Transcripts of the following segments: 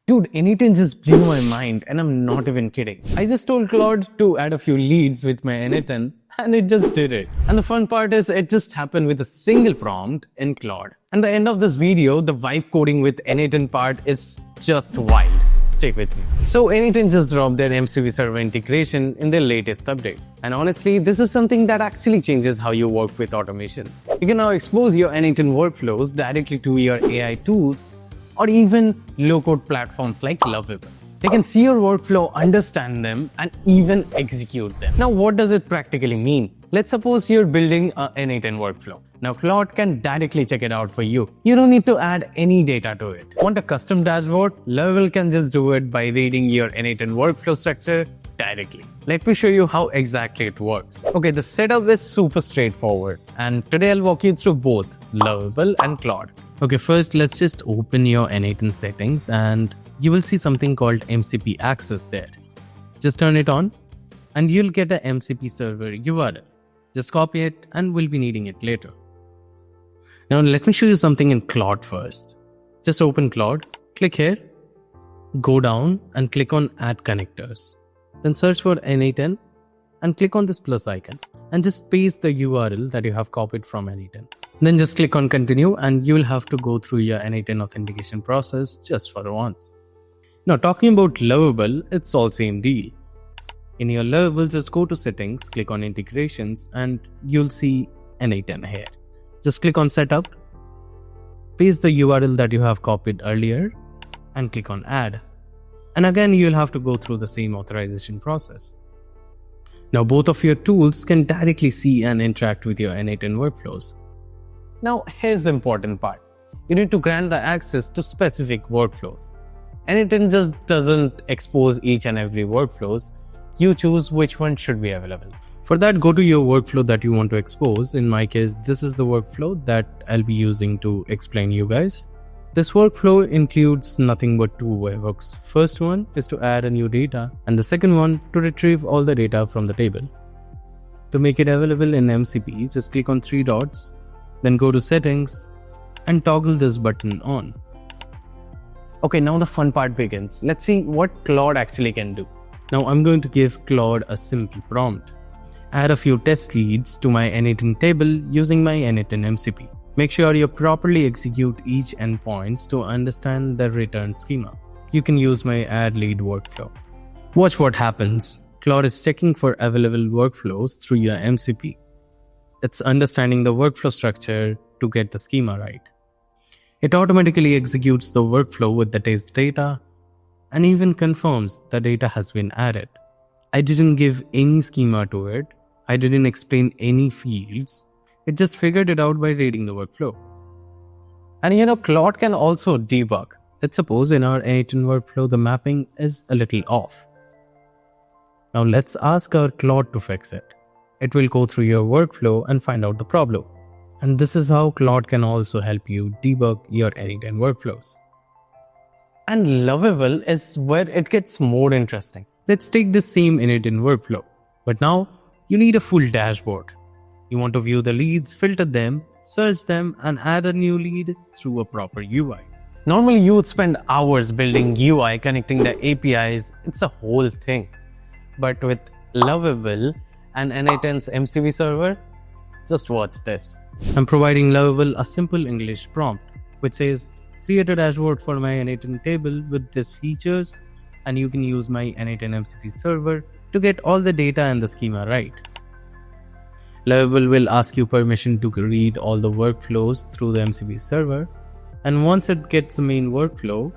Dude, anything just blew my mind, and I'm not even kidding. I just told Claude to add a few leads with my anything, and it just did it. And the fun part is it just happened with a single prompt in Claude. And the end of this video, the vibe coding with anything part is just wild. Stay with me. So anything just dropped their MCV server integration in their latest update. And honestly, this is something that actually changes how you work with automations. You can now expose your anything workflows directly to your AI tools or even low-code platforms like Lovable. They can see your workflow, understand them, and even execute them. Now, what does it practically mean? Let's suppose you're building an N8N workflow. Now, Claude can directly check it out for you. You don't need to add any data to it. Want a custom dashboard? Lovable can just do it by reading your N8N workflow structure directly. Let me show you how exactly it works. Okay, the setup is super straightforward, and today I'll walk you through both Lovable and Claude. Okay, first let's just open your N8N settings and you will see something called MCV Access there. Just turn it on and you'll get a MCP server URL. Just copy it and we'll be needing it later. Now let me show you something in Claude first. Just open Claude, click here, go down and click on Add Connectors. Then search for N8N and click on this plus icon and just paste the URL that you have copied from N8N. Then just click on continue and you will have to go through your N8N authentication process just for once. Now talking about Lovable, it's all same deal. In your Lovable, just go to settings, click on integrations and you'll see N8N here. Just click on setup, paste the URL that you have copied earlier and click on add. And again, you'll have to go through the same authorization process. Now both of your tools can directly see and interact with your N8N workflows. Now here's the important part. You need to grant the access to specific workflows. N8N just doesn't expose each and every workflows. You choose which one should be available. For that, go to your workflow that you want to expose. In my case, this is the workflow that I'll be using to explain you guys. This workflow includes nothing but two webhooks. First one is to add a new data and the second one to retrieve all the data from the table. To make it available in MCP, just click on three dots, then go to settings and toggle this button on. Okay, now the fun part begins. Let's see what Claude actually can do. Now I'm going to give Claude a simple prompt. Add a few test leads to my N8N table using my N8N MCP. Make sure you properly execute each endpoints to understand the return schema. You can use my add lead workflow. Watch what happens. Claude is checking for available workflows through your MCP. It's understanding the workflow structure to get the schema right. It automatically executes the workflow with the test data and even confirms the data has been added. I didn't give any schema to it. I didn't explain any fields. It just figured it out by reading the workflow. And Claude can also debug. Let's suppose in our N8N workflow, the mapping is a little off. Now let's ask our Claude to fix it. It will go through your workflow and find out the problem. And this is how Claude can also help you debug your N8N workflows. And Lovable is where it gets more interesting. Let's take this same N8N workflow, but now you need a full dashboard. You want to view the leads, filter them, search them, and add a new lead through a proper UI. Normally you would spend hours building UI, connecting the APIs. It's a whole thing. But with Lovable and N8N's MCV server, just watch this. I'm providing Lovable a simple English prompt, which says, create a dashboard for my N8N table with these features, and you can use my N8N MCV server to get all the data and the schema right. Lovable will ask you permission to read all the workflows through the MCV server, and once it gets the main workflow,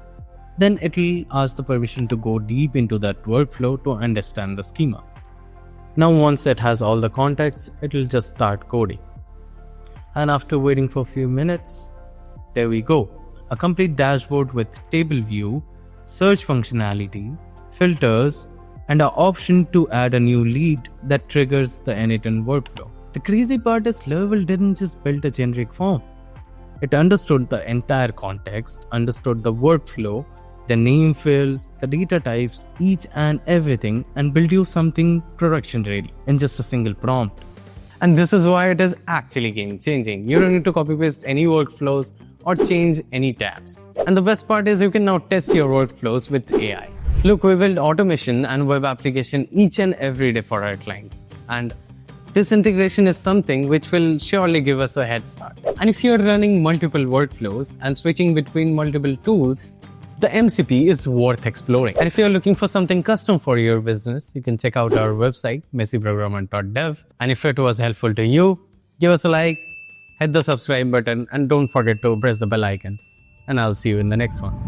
then it will ask the permission to go deep into that workflow to understand the schema. Now once it has all the context, it will just start coding. And after waiting for a few minutes, there we go. A complete dashboard with table view, search functionality, filters, and an option to add a new lead that triggers the N8N workflow. The crazy part is Lovable didn't just build a generic form. It understood the entire context, understood the workflow, the name fields, the data types, each and everything, and build you something production ready in just a single prompt. And this is why it is actually game changing. You don't need to copy paste any workflows or change any tabs. And the best part is you can now test your workflows with AI. Look, we build automation and web application each and every day for our clients. And this integration is something which will surely give us a head start. And if you're running multiple workflows and switching between multiple tools, the MCP is worth exploring. And if you're looking for something custom for your business, you can check out our website, messyprogrammer.dev. And if it was helpful to you, give us a like, hit the subscribe button, and don't forget to press the bell icon. And I'll see you in the next one.